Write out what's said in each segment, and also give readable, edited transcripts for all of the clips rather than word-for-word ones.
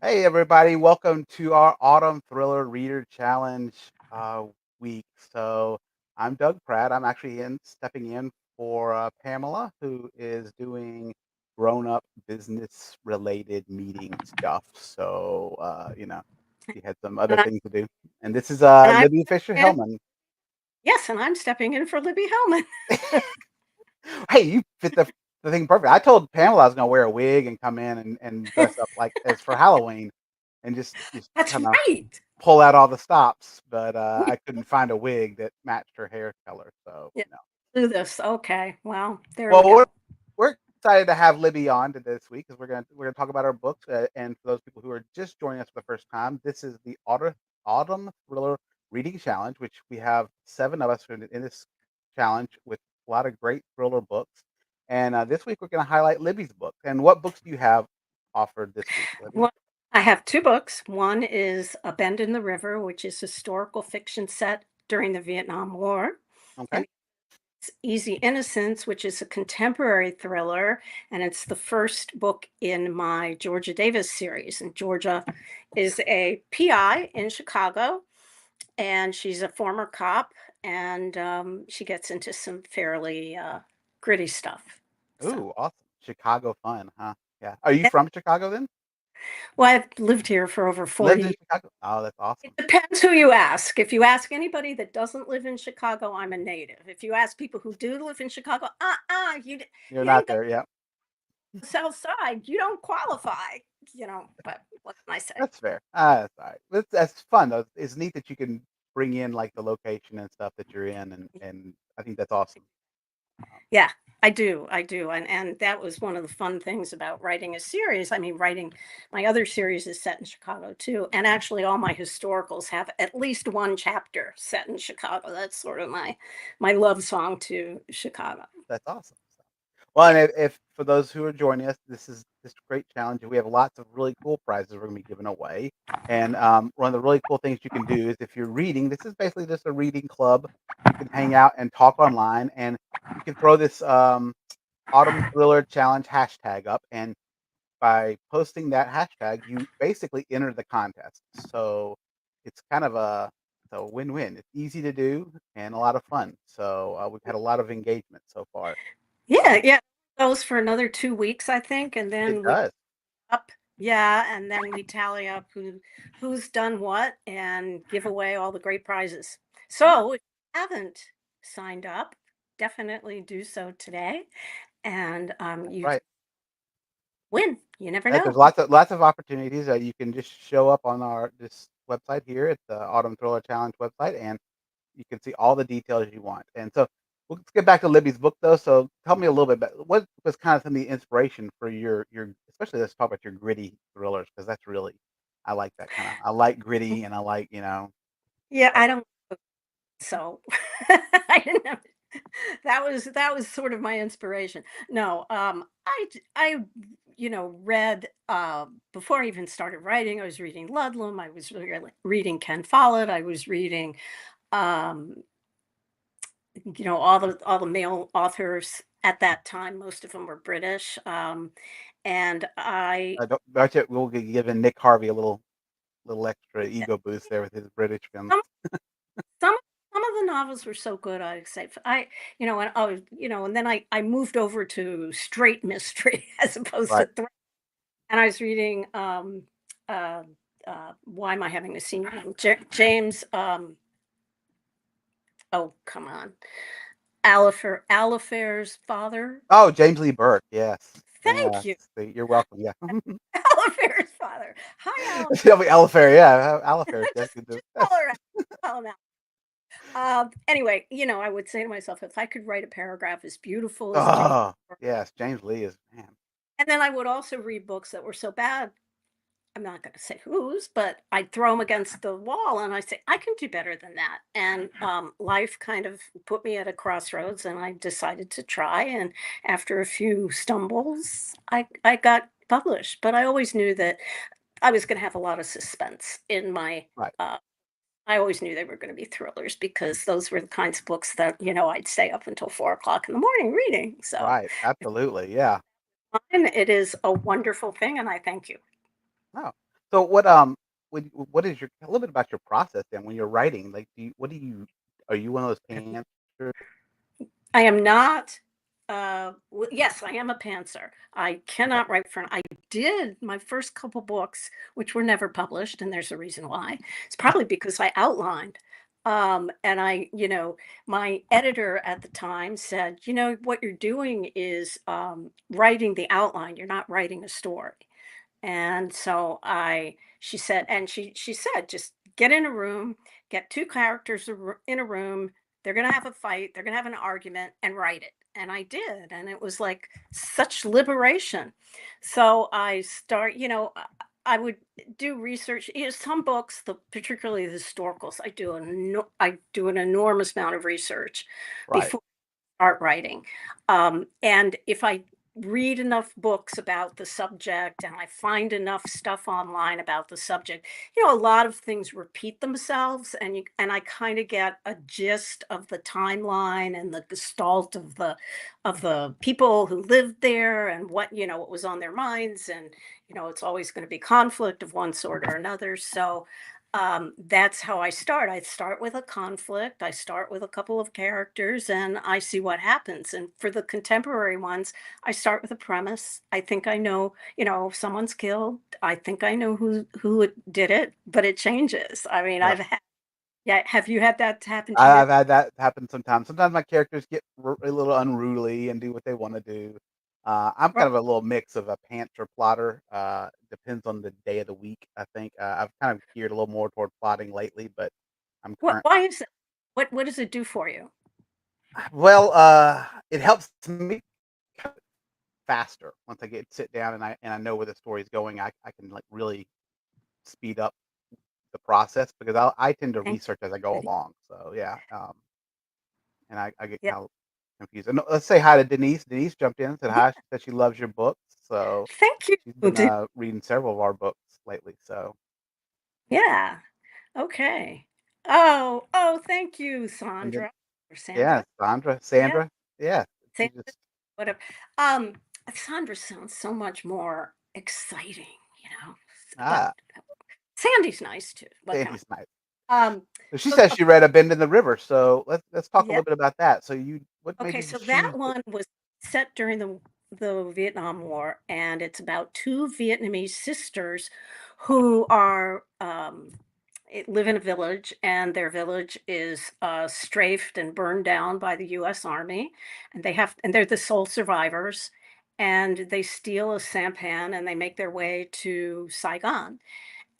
Hey, everybody. Welcome to our Autumn Thriller Reader Challenge week. So, I'm Doug Pratt. I'm actually stepping in for Pamela, who is doing grown up business related meeting stuff. So, she had some other And I things to do. And this is and I'm Libby Fischer stepping in. Hellmann. Yes, and I'm stepping in for Libby Hellmann. Hey, you fit the thing perfect. I told Pamela I was going to wear a wig and come in and dress up like as for Halloween and just That's kind of right. pull out all the stops, but, I couldn't find a wig that matched her hair color, so, Yeah, no. do this. Okay. Well, there we Well, we're go. we're excited to have Libby on to this week because we're gonna talk about our books, and for those people who are just joining us for the first time, this is the Autumn Thriller Reading Challenge, which we have 7 of us in this challenge with a lot of great thriller books, and, this week we're gonna highlight Libby's book, and what books do you have offered this week, Libby? Well, I have 2 books. One is A Bend in the River, which is historical fiction set during the Vietnam War, Okay. and it's Easy Innocence, which is a contemporary thriller, and it's the first book in my Georgia Davis series. And Georgia is a PI in Chicago, and she's a former cop, and she gets into some fairly gritty stuff. So, Ooh, awesome. Chicago fun, huh? Yeah. Are you yeah. from Chicago then? Well, I've lived here for over Lived 40 in years. Chicago? Oh, that's It awesome. depends who you ask. If you ask anybody that doesn't live in Chicago, I'm a native. If you ask people who do live in Chicago, You're you not didn't go to there, yeah. the South Side. You don't qualify. But what can I say? That's fair. That's alright. That's fun though. It's neat that you can bring in, like, the location and stuff that you're in, and I think that's awesome. Um, Yeah, I do. I do. And that was one of the fun things about writing a series. I mean, writing my other series is set in Chicago too. And actually all my historicals have at least one chapter set in Chicago. That's sort of my love song to Chicago. that's awesome. Well, Yeah. and if for those who are joining us, this is this great challenge, and we have lots of really cool prizes we're gonna be giving away. And, one of the really cool things you can do is if you're reading, this is basically just a reading club. You can hang out and talk online, and you can throw this, Autumn Thriller Challenge hashtag up, and by posting that hashtag, you basically enter the contest. So it's kind of a win-win. It's easy to do and a lot of fun. So we've had a lot of engagement so far. Yeah, Um, yeah. Goes for another 2 weeks, I think. And it then we does, up, yeah, and then we tally up who's done what and give away all the great prizes. right? So if you haven't signed up, definitely do so today. And That's you right. win. You never There's know. lots of opportunities. You can just show up on our this website here at the Autumn Thriller Challenge website, and you can see all the details you want. And so let's get back to Libby's book though. So tell me a little bit about what was kind of some of the inspiration for your especially let's talk about your gritty thrillers because that's really I like that kind of I like gritty and I like Yeah, uh, I don't. So I didn't have. That was sort of my inspiration. No, read before I even started writing. I was reading Ludlum. I was reading Ken Follett. I was reading um, all the male authors at that time. Most of them were British, and I don't you, we'll be giving Nick Harvey a little extra ego boost there with his British films. some some some of the novels were so good. I say and then I moved over to straight mystery as opposed to Right. and I was reading uh, why am I having the senior name? James. Oh, come on, Alifair's father. Oh, James Lee Burke. Yes. Thank Yes. you. You're welcome. Yeah. Alifair's father. Hi, Alifair. Tell me Alifair, yeah, Alifair, yeah, just good just call that's her out. Call him out. Anyway, I would say to myself, if I could write a paragraph as beautiful as James, oh, yes, James Lee is man, and then I would also read books that were so bad. I'm not going to say whose, but I'd throw them against the wall and I say, I can do better than that. And life kind of put me at a crossroads and I decided to try. And after a few stumbles, I got published. But I always knew that I was going to have a lot of suspense in my. right, I always knew they were going to be thrillers because those were the kinds of books that, I'd stay up until 4 o'clock in the morning reading. So right, absolutely, yeah. it is a wonderful thing. And I thank you. Oh, So what is your a little bit about your process then when you're writing? Like, do you are you one of those pantser? I am not. Yes, I am a pantser. I Okay, cannot write for. I did my first couple books, which were never published, and there's a reason why. It's probably because I outlined. And my editor at the time said, what you're doing is writing the outline. You're not writing a story. And so she said, she said, just get in a room, get two characters in a room. They're going to have a fight. They're going to have an argument and write it. And I did. And it was like such liberation. So I would do research. Some books, particularly the historicals, I do an enormous amount of research right, before art writing. And if I read enough books about the subject and I find enough stuff online about the subject, a lot of things repeat themselves, and I kind of get a gist of the timeline and the gestalt of the people who lived there and what was on their minds. And it's always going to be conflict of one sort or another. So that's how I start. I start with a conflict. I start with a couple of characters and I see what happens. And for the contemporary ones, I start with a premise. I think I know, if someone's killed. I think I know did it, but it changes. I mean, yep. yeah. Have you had that happen to you? I've had that happen sometimes. Sometimes my characters get a little unruly and do what they wanna do. I'm Right. kind of a little mix of a pantser plotter, depends on the day of the week, I think. I've kind of geared a little more toward plotting lately, but I'm current Why is that? What does it do for you? well, it helps me cut faster once I get sit down and I know where the story's going. I can, like, really speed up the process because I tend to Thank research as I go you. along. So, yeah, and I get Yeah. kinda confused. And let's say hi to Denise. Denise jumped in and said hi. She said she loves your books, so Thank you. she's been, Dear. reading several of our books lately, so Yeah. Okay. Oh, thank you, and then Sandra or yeah, Sandra. Yeah, Sandra, yeah, she Sandra, just whatever. Um, Sandra sounds so much more exciting, you know. But ah, Sandy's nice too. What can Sandy's nice. I? So she So says she read A Bend in the River, so let's talk a yeah. little bit about that. So what made Okay, you so that choose one was set during the Vietnam War, and it's about two Vietnamese sisters who live in a village, and their village is strafed and burned down by the U.S. Army, and they're the sole survivors, and they steal a sampan and they make their way to Saigon,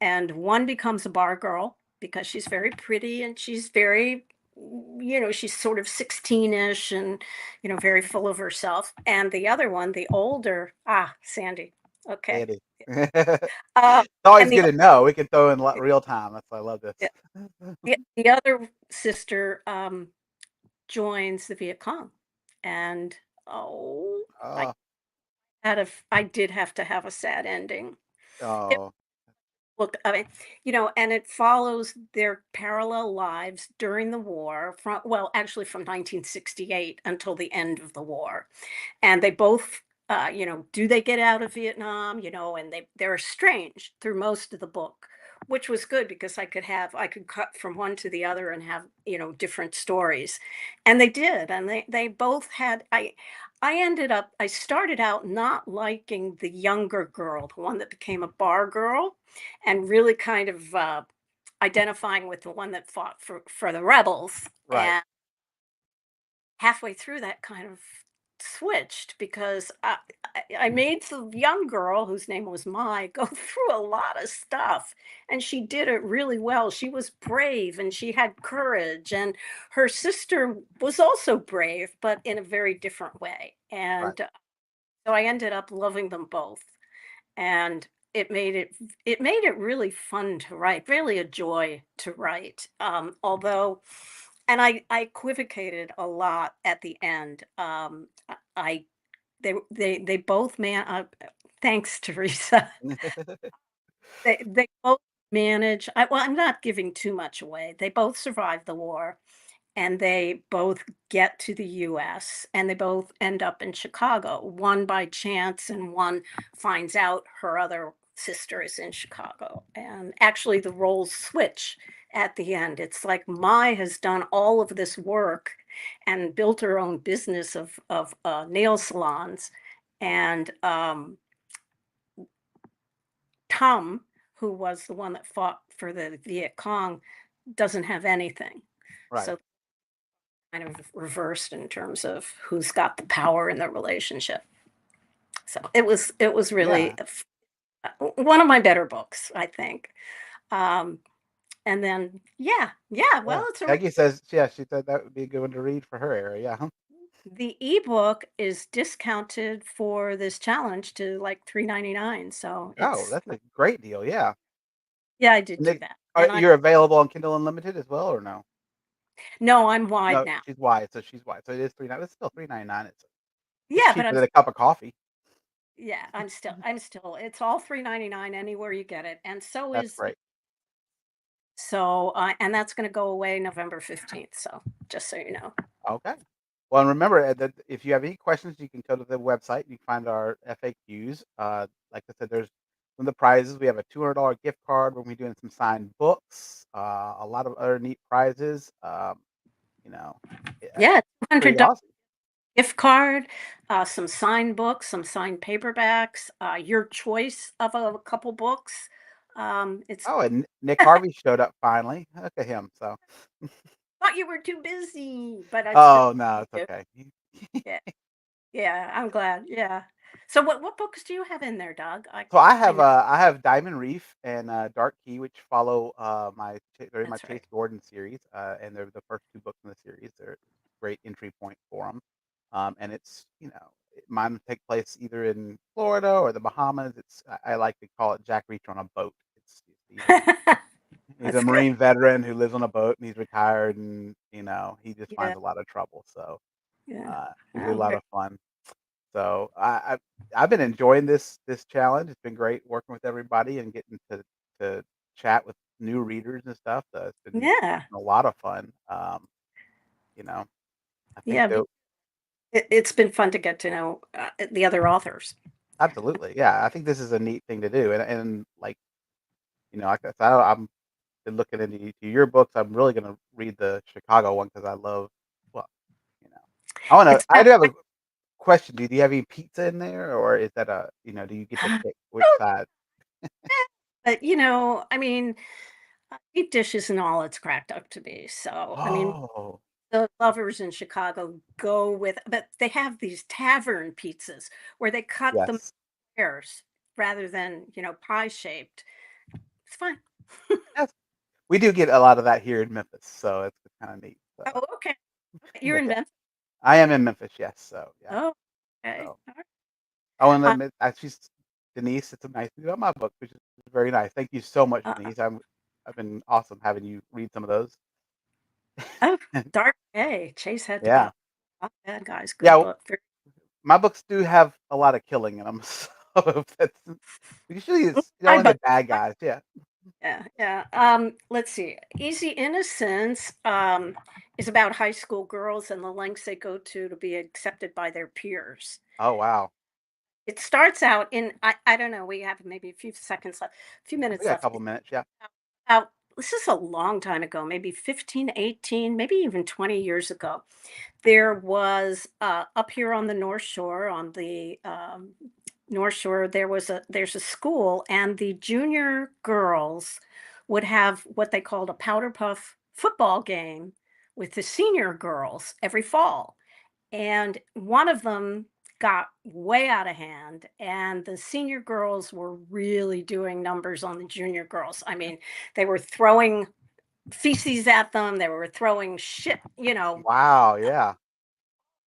and one becomes a bar girl because she's very pretty and she's very she's sort of 16ish and very full of herself, and the other one, the older, Sandy, okay, Sandy? uh, It's always and good to know. We can throw in real time. That's why I love this. the other sister joins the Viet Cong, and oh, i Oh, I did have to have a sad ending. oh, Look, I mean, and it follows their parallel lives during the war actually from 1968 until the end of the war. And they both, do they get out of Vietnam, and they're estranged through most of the book, which was good because I could cut from one to the other and have, different stories. And they did. And they both had, I started out not liking the younger girl, the one that became a bar girl, and really kind of identifying with the one that fought for the rebels. right. And halfway through, that kind of switched because I made the young girl, whose name was Mai, go through a lot of stuff. And she did it really well. She was brave and she had courage. And her sister was also brave, but in a very different way. Right. And so I ended up loving them both. And it made it really fun to write, really a joy to write. Although, and I equivocated a lot at the end. I they both thanks, Teresa. They both manage. I'm not giving too much away. They both survived the war, and they both get to the US and they both end up in Chicago, one by chance and one finds out her other sister is in Chicago. And actually, the roles switch at the end. It's like Mai has done all of this work and built her own business of nail salons, and Tom, who was the one that fought for the Viet Cong, doesn't have anything. Right. So kind of reversed in terms of who's got the power in the relationship. So it was really Yeah. one of my better books, I think. Um, and then yeah, well, Yeah. it's a Peggy says, yeah, she said that would be a good one to read for her area. Yeah. the ebook is discounted for this challenge to like 3.99. So Oh, it's that's a great deal. Yeah. yeah, I did And do then that. are And I you're available on Kindle Unlimited as well, or no? no, I'm wide No, now. she's wide, so she's wide. So it is 3 it's still 3.99. It's Yeah, but cheaper than a cup of coffee. yeah, I'm still it's all 3.99 anywhere you get it. And so That's is great. so and that's going to go away November 15th. So just so you know. Okay. Well, and remember that if you have any questions, you can go to the website. You can find our FAQs. Like I said, there's some of the prizes. We have a $200 gift card. We're gonna be doing some signed books. A lot of other neat prizes. You know, yeah, Yeah, pretty $200 awesome. gift card, some signed books, some signed paperbacks, your choice of a couple books. It's Oh, and Nick Harvey showed up finally. Look at him. So, thought you were too busy, but I still oh no, love it's you. okay. Yeah, yeah, I'm glad. Yeah. So what books do you have in there, Doug? So I know I have Diamond Reef and Dark Key, which follow they're in my that's Chase right. Gordon series, and they're the first two books in the series. They're a great entry point for them, and it's mine take place either in Florida or the Bahamas. I like to call it Jack Reacher on a boat. He's a That's good. Marine veteran who lives on a boat and he's retired, and he just Yeah, finds a lot of trouble. So yeah. usually a Oh, lot of fun. So I've been enjoying this challenge. It's been great working with everybody and getting to chat with new readers and stuff. It's yeah, been a lot of fun. You know, I think yeah. that It's been fun to get to know the other authors. absolutely, yeah. I think this is a neat thing to do, and like like I said, I'm been looking into your books. I'm really gonna read the Chicago one because I love well, you know, It's I about do have a question. Do you have any pizza in there, or is that do you get to pick which oh, side? but I mean, deep dish isn't all it's cracked up to be. So, I mean, Oh, the lovers in Chicago go with, but they have these tavern pizzas where they cut them yes. squares rather than, pie shaped. It's fine. Yes. We do get a lot of that here in Memphis, so it's kinda neat, Oh, okay. You're but in yeah. Memphis. I am in Memphis, yes, so, yeah, Oh, okay. so All right. I wanna Uh, admit she's Denise, it's a nice thing about my book, which is very nice. Thank you so much, uh, Denise. I've been awesome having you read some of those. oh, Dark Day. Chase had to Yeah. go. Not bad guys. Good Yeah, book. my books do have a lot of killing in them, so that's usually it's, I only the but bad guys, yeah. yeah, yeah. Let's see. Easy Innocence is about high school girls and the lengths they go to be accepted by their peers. Oh, wow. It starts out in I don't know. We have maybe a few seconds left, a few We minutes got a left. couple minutes, yeah. About this is a long time ago, maybe 15, 18, maybe even 20 years ago. There was up here on the North Shore, on the North Shore, there's a school, and the junior girls would have what they called a powder puff football game with the senior girls every fall. And one of them got way out of hand, and the senior girls were really doing numbers on the junior girls. I mean, they were throwing feces at them, they were throwing shit, Wow, yeah.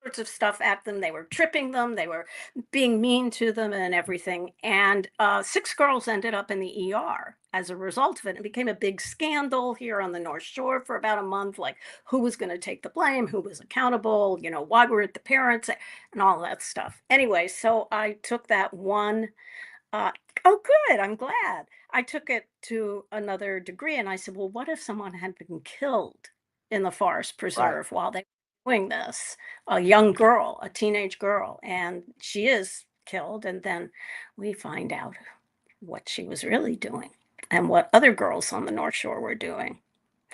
sorts of stuff at them. They were tripping them. They were being mean to them and everything. And six girls ended up in the ER as a result of it. It became a big scandal here on the North Shore for about a month. Like, who was going to take the blame? Who was accountable? Why weren't the parents and all that stuff? Anyway, so I took that one. Uh, oh, good. I'm glad. I took it to another degree and I said, well, what if someone had been killed? in the forest Right. preserve while they were doing this. A young girl, a teenage girl, and she is killed. And then we find out what she was really doing and what other girls on the North Shore were doing.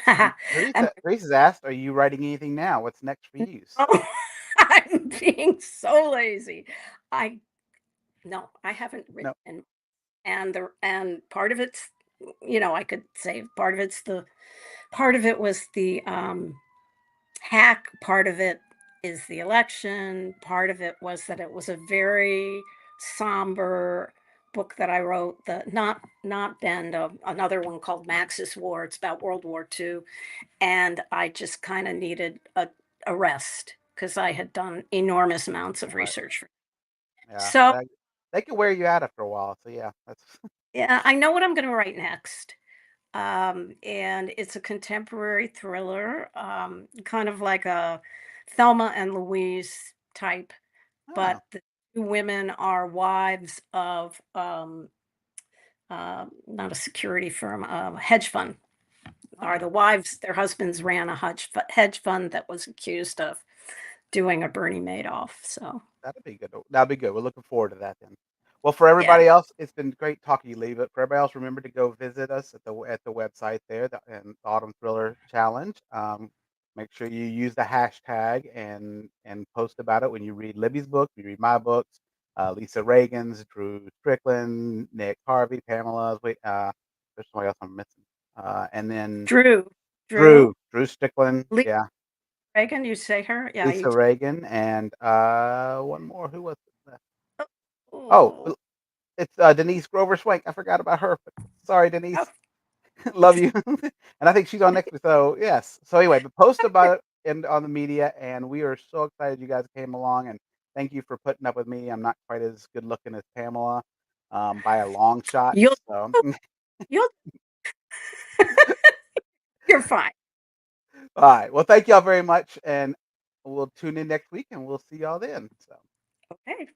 And And Teresa's asked, "Are you writing anything now? What's next for you?" So, oh, I'm being so lazy. I no, I haven't no. written, and part of it's, I could say part of it's the part of it was the hack, part of it is the election, part of it was that it was a very somber book that I wrote, the not Bend, another one called Max's War. It's about World War II, and I just kind of needed a rest because I had done enormous amounts of Right. research. Yeah. So They can wear you out after a while. So yeah, that's yeah, I know what I'm going to write next. And it's a contemporary thriller, kind of like a Thelma and Louise type, oh, but the two women are wives of not a security firm, a hedge fund. Are oh. the wives? Their husbands ran a hedge fund that was accused of doing a Bernie Madoff. So That'll be good. That'll be good. We're looking forward to that then. Well, for yeah, everybody else, it's been great talking to you, Lee. But for everybody else, remember to go visit us at the website there, and Autumn Thriller Challenge. Make sure you use the hashtag and post about it when you read Libby's book, you read my books, Lisa Reagan's, Drew Strickland, Nick Harvey, Pamela's. Wait, there's somebody else I'm missing. And then Drew, Drew Drew Strickland, Lee yeah, Reagan. You say her? Yeah, you. Lisa Reagan, and one more. Who was it? Oh, Oh, it's, Denise Grover Swank. I forgot about her, but sorry, oh, Denise. Love you. And I think she's on next week, so yes. So anyway, but post about it on the media, and we are so excited you guys came along, and thank you for putting up with me. I'm not quite as good looking as Pamela, by a long shot, you'll so you'll you're fine. alright. Well, thank y'all very much, and we'll tune in next week, and we'll see y'all then, so Okay.